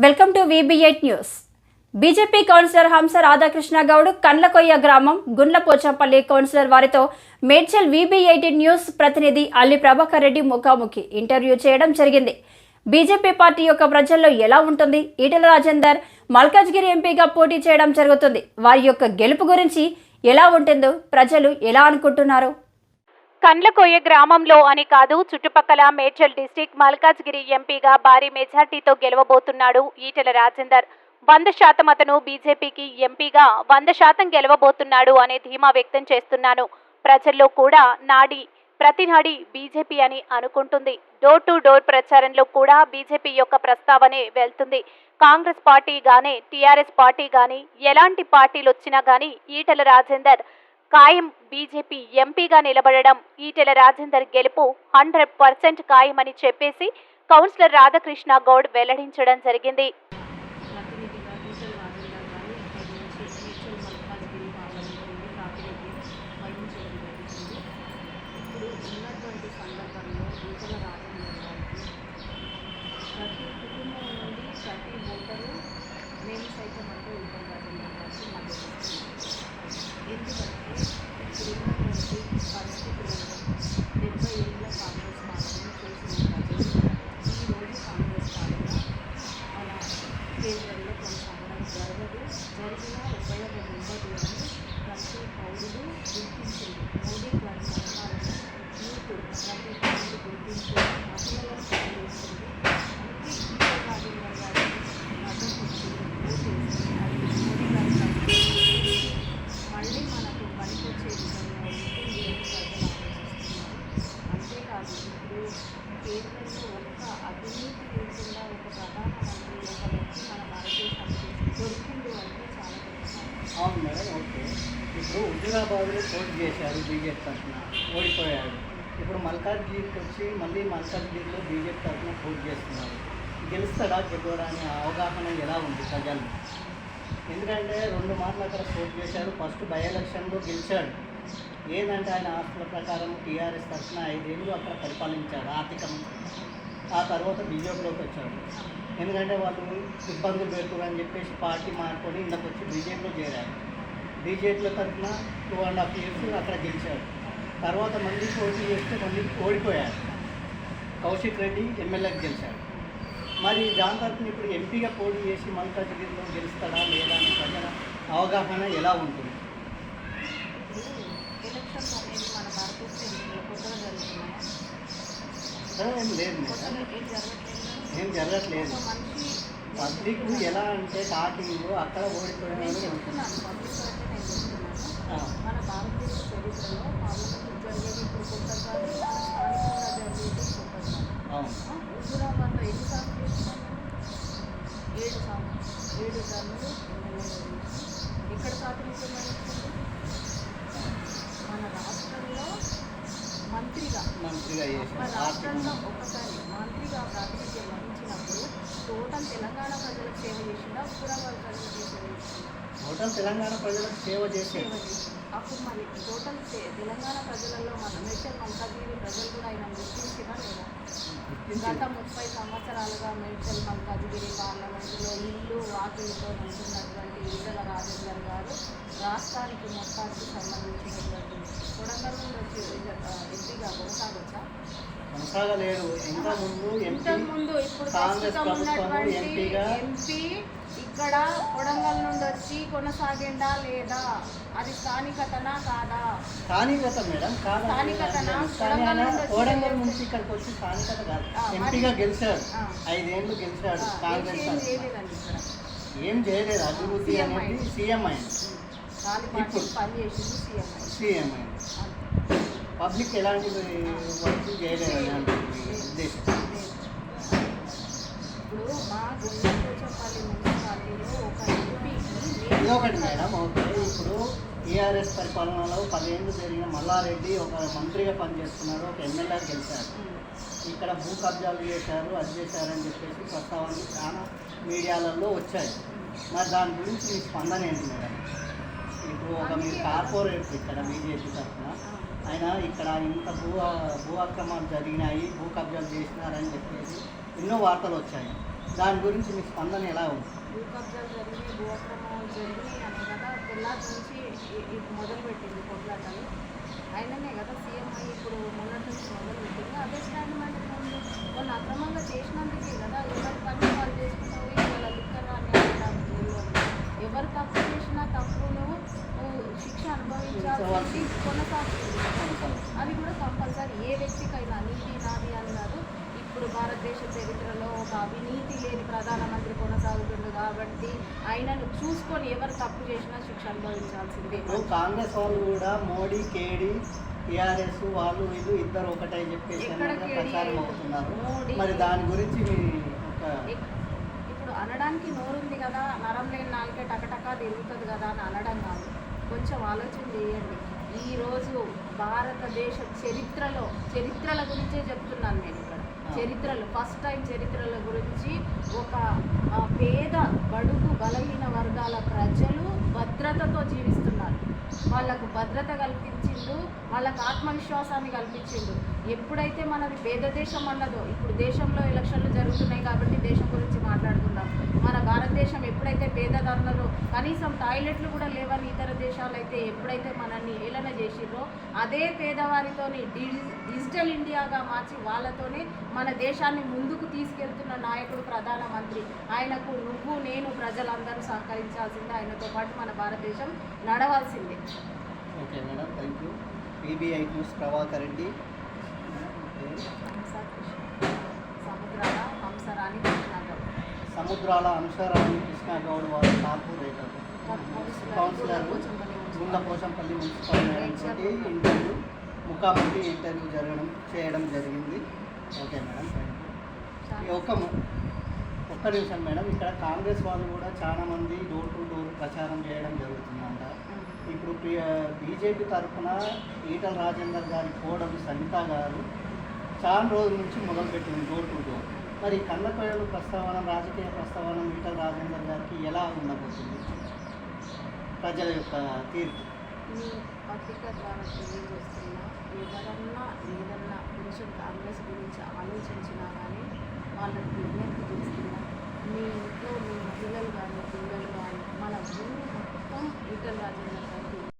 Welcome to VB8 news. BJP councillor Hamsa Radhakrishna Goud Kandlakoya గ్రామం Gundlapochampally councillor వారితో Medchal VB8 news ప్రతినిధి అల్లి ప్రభాకర్ రెడ్డి ముఖాముఖి ఇంటర్వ్యూ చేయడం జరిగింది. బీజేపీ పార్టీ యొక్క ప్రజల్లో ఎలా ఉంటుంది, ఈటెల రాజేందర్ మల్కాజ్గిరి ఎంపీగా పోటీ చేయడం జరుగుతుంది, వారి యొక్క గెలుపు గురించి ఎలా ఉంటుందో ప్రజలు ఎలా అనుకుంటున్నారు? కండ్లకోయ గ్రామంలో అని కాదు, చుట్టుపక్కల మేడ్చల్ డిస్టిక్ మల్కాజ్గిరి ఎంపీగా భారీ మెజార్టీతో గెలవబోతున్నాడు ఈటెల రాజేందర్. 100% అతను బీజేపీకి ఎంపీగా 100% గెలవబోతున్నాడు అనే ధీమా వ్యక్తం చేస్తున్నాను. ప్రజల్లో కూడా ప్రతి నాడి బీజేపీ అని అనుకుంటుంది. డోర్ టు డోర్ ప్రచారంలో కూడా బీజేపీ యొక్క ప్రస్తావనే వెళ్తుంది. కాంగ్రెస్ పార్టీ గానీ టీఆర్ఎస్ పార్టీ గానీ ఎలాంటి పార్టీలు వచ్చినా గానీ ఈటెల రాజేందర్ ఖాయం బీజేపీ ఎంపీగా నిలబడడం, ఈటెల రాజేందర్ గెలుపు 100% ఖాయమని చెప్పేసి కౌన్సిలర్ రాధాకృష్ణ గౌడ్ వెల్లడించడం జరిగింది. అవును మేడం, ఓకే. ఇప్పుడు హుజూరాబాద్లో పోటీ చేశారు, బీజేపీ తరఫున ఓడిపోయారు. ఇప్పుడు మల్కాజ్గిరికి వచ్చి మళ్ళీ మల్కాజ్గిరిలో బీజేపీ తరఫున పోటీ చేస్తున్నారు. గెలుస్తాడా గెలవడా అనే అవగాహన ఎలా ఉంది ప్రజల్లో? ఎందుకంటే 2 మార్లు అక్కడ పోటీ చేశారు. ఫస్ట్ బై ఎలక్షన్లో గెలిచాడు. ఏంటంటే ఆయన ఆస్తుల ప్రకారం టీఆర్ఎస్ తరఫున 5 ఏళ్ళు అక్కడ పరిపాలించాడు ఆర్థికంగా. ఆ తర్వాత బీజేపీలోకి వచ్చాడు. ఎందుకంటే వాళ్ళు ఇబ్బందులు పెడుతున్నారని చెప్పేసి పార్టీ మారుకొని ఇందుకు వచ్చి బీజేపీలో చేరారు. బీజేపీలో తరఫున 2.5 years అక్కడ గెలిచాడు. తర్వాత మళ్ళీ పోటీ చేస్తే మళ్ళీ ఓడిపోయాడు. కౌశిక్ రెడ్డి ఎమ్మెల్యేకి గెలిచాడు. మరి దాని తరఫున ఇప్పుడు ఎంపీగా పోటీ చేసి మల్కాజ్గిరిలో గెలుస్తాడా లేదా అనే ప్రజల అవగాహన ఎలా ఉంటుంది? ఏం లేదు మేడం, ఏం జరగట్లేదు. పబ్లిక్ ఎలా అంటే స్టార్టింగ్లో అక్కడ ఓడిపోయిన మన భారతదేశ చరిత్రలో పార్లమెంట్ జరిగేది ఇప్పుడు కొత్తసారి హుజూరాబాద్లో ఎన్నిసార్లు చేస్తున్నాం? 7 సార్లు ఎక్కడ ప్రాతినిధ్యం వహిస్తుంది? మన రాష్ట్రంలో మంత్రిగా మన రాష్ట్రంలో ఒకసారి మంత్రిగా ప్రాతినిధ్యం వహించినప్పుడు టోటల్ తెలంగాణ ప్రజలకు సేవ చేసిందా, హుజూరాబాద్ ప్రజలకు సేవ చేసిందా? టోటల్ తెలంగాణ ప్రజలకు సేవ చేసేది. అప్పుడు మరి టోటల్ తెలంగాణ ప్రజలలో మన మేడ్చల్ మల్కాజ్గిరి ప్రజలు కూడా ఆయన గుర్తించినా లేదా? గత 30 సంవత్సరాలుగా మేడ్చల్ మల్కాజ్గిరి పార్లమెంటులో ఇల్లు వాకిలతో ఉంటున్నటువంటి ఈటెల రాజేందర్ గారు రాష్ట్రానికి మొత్తానికి సంబంధించినటువంటి కొడంగల్ నుండి వచ్చి ఎంపీగా కొనసాగలేడు. ఇంతకుముందు ఇప్పుడు ప్రస్తుతం ఉన్నటువంటి ఎంపీ ఇక్కడ కొడంగల్ నుండి వచ్చి కొనసాగిందా లేదా? అది స్థానికతనా కాదా? స్థానికత మేడం, స్థానికతనా? కొడంగల్ నుంచి ఇక్కడికి వచ్చి స్థానికత కాదు. ఎంపీగా గెలిచాడు, 5 ఏళ్ళు గెలిచాడు. కాంగ్రెస్ ఏం చేయలేదు. అభివృద్ధి అనేది సీఎం అయింది. ఇప్పుడు సీఎం అయింది. పబ్లిక్ ఎలాంటి వర్క్ చేయలేదు అని ఉద్దేశం. ఇప్పుడు మా గుండ్లపోచంపల్లి మున్సిపాలిటీలో ఒక ఇదొకటి మేడం, ఓకే. ఇప్పుడు టీఆర్ఎస్ పరిపాలనలో 10 ఏళ్ళు జరిగిన మల్లారెడ్డి ఒక మంత్రిగా పనిచేస్తున్నారు, ఒక ఎమ్మెల్యే గెలిచారు. ఇక్కడ భూ కబ్జాలు చేశారు, అది చేశారని చెప్పేసి ప్రస్తావనలు చాలా మీడియాలలో వచ్చాయి. మరి దాని గురించి మీ స్పందన ఏంటి మేడం? ఇప్పుడు ఒక మీరు కార్పొరేట్ ఇక్కడ బీజేపీ తరఫున ఆయన ఇక్కడ ఇంత భూ అక్రమాలు జరిగినాయి, భూ కబ్జాలు చేసినారని చెప్పేసి ఎన్నో వార్తలు వచ్చాయి. దాని గురించి మీ స్పందన ఎలా ఉంది? భూ కబ్జాలు జరిగినాయి, భూ అక్రమాలు జరిగినాయి అనే కదా తెల్లారి నుంచి మొదలుపెట్టింది కొట్లాటలు. ఆయననే కదా సీఎం అయ్యి ఇప్పుడు మొన్నటి నుంచి మొదలుపెట్టింది. అదే స్టాండ్ మాట ముందు వాళ్ళు అక్రమంగా చేసినందుకే కదా ఎవరి పని వాళ్ళు చేసుకుంటూ పోయి వాళ్ళ లిక్కర్ అని జైల్లో ఎవరు తప్పు చేసినా తప్పును శిక్ష అనుభవించాల్సి కొనసాగుతుంది. అది కూడా కంపల్సరీ ఏ వ్యక్తికైనా నీది నాది అని కాదు. ఇప్పుడు భారతదేశ చరిత్రలో ఒక అవినీతి లేని ప్రధానమంత్రి కొనసాగుతుంది కాబట్టి ఆయనను చూసుకొని ఎవరు తప్పు చేసినా శిక్ష అనుభవించాల్సిందే. ఇప్పుడు కాంగ్రెస్ వాళ్ళు కూడా మోడీ కేడీ టీఆర్ఎస్ వాళ్ళు వీళ్ళు ఇద్దరు ఒకటే చెప్పేసి ఎక్కడ కేడీ ప్రచారం అవుతున్నారు. మోడీ మరి దాని గురించి మీ ఒక ఇప్పుడు అనడానికి నోరుంది కదా, నరం లేని నాలుగే టకటకా తిరుగుతుంది కదా అని అనడం కాదు. కొంచెం ఆలోచన చేయండి. ఈరోజు భారతదేశ చరిత్రల గురించే చెప్తున్నాను నేను ఇక్కడ. చరిత్రలు ఫస్ట్ టైం చరిత్రల గురించి ఒక పేద బడుగు బలహీన వర్గాల ప్రజలు భద్రతతో జీవిస్తున్నారు. వాళ్ళకు భద్రత కల్పించిండు, వాళ్ళకు ఆత్మవిశ్వాసాన్ని కల్పించిండు. ఎప్పుడైతే మనది పేద దేశం అన్నదో, ఇప్పుడు దేశంలో ఎలక్షన్లు జరుగుతున్నాయి కాబట్టి దేశం గురించి మాట్లాడుకుందాం. మన భారతదేశం ఎప్పుడైతే పేదదన్నదో, కనీసం టాయిలెట్లు కూడా లేవని ఇతర దేశాలు అయితే ఎప్పుడైతే మనల్ని ఏలన చేసిర్రో, అదే పేదవారితోని డిజిటల్ ఇండియాగా మార్చి వాళ్ళతోనే మన దేశాన్ని ముందుకు తీసుకెళ్తున్న నాయకుడు ప్రధానమంత్రి. ఆయనకు నువ్వు నేను ప్రజలందరూ సహకరించాల్సిందే. ఆయనతో పాటు మన భారతదేశం నడవాల్సిందే. Okay madam, thank you. PBI news Prabhakar Reddy. Samudrala Hamsarani Krishna Goud. Samudrala Amsharani Krishna Goud వారు కార్పొరేటర్ కౌన్సిలర్ గుండ్లపోచంపల్లి మున్సిపల్ మేడంతో ఇంటర్వ్యూ ముఖాముఖి ఇంటర్వ్యూ చేయడం జరిగింది. Okay madam, thank you. ఒక్క నిమిషం మేడం, ఇక్కడ కాంగ్రెస్ వాళ్ళు కూడా చాలామంది డోర్ టు డోర్ ప్రచారం చేయడం జరుగుతుందంట. ఇప్పుడు బీజేపీ తరఫున ఈటల రాజేందర్ గారి కోడలు సవిత గారు చాలా రోజుల నుంచి మొదలుపెట్టింది డోర్ టు డోర్. మరి కన్నకోయలు ప్రస్తావన, రాజకీయ ప్రస్తావన ఈటల రాజేందర్ గారికి ఎలా ఉండబోతుంది? ప్రజల యొక్క తీర్పు మీ పత్రిక ద్వారా తెలియజేస్తున్నా, ఎవరన్నా ఏదన్నా కొంచెం కాంగ్రెస్ గురించి ఆలోచించినా కానీ వాళ్ళకి విజ్ఞప్తి చేస్తున్నా, మీ ఇంట్లో మీ మహిళలు కానీ పిల్లలు కానీ మన ఊరు మొత్తం ఈటల రాజేందర్ గారికి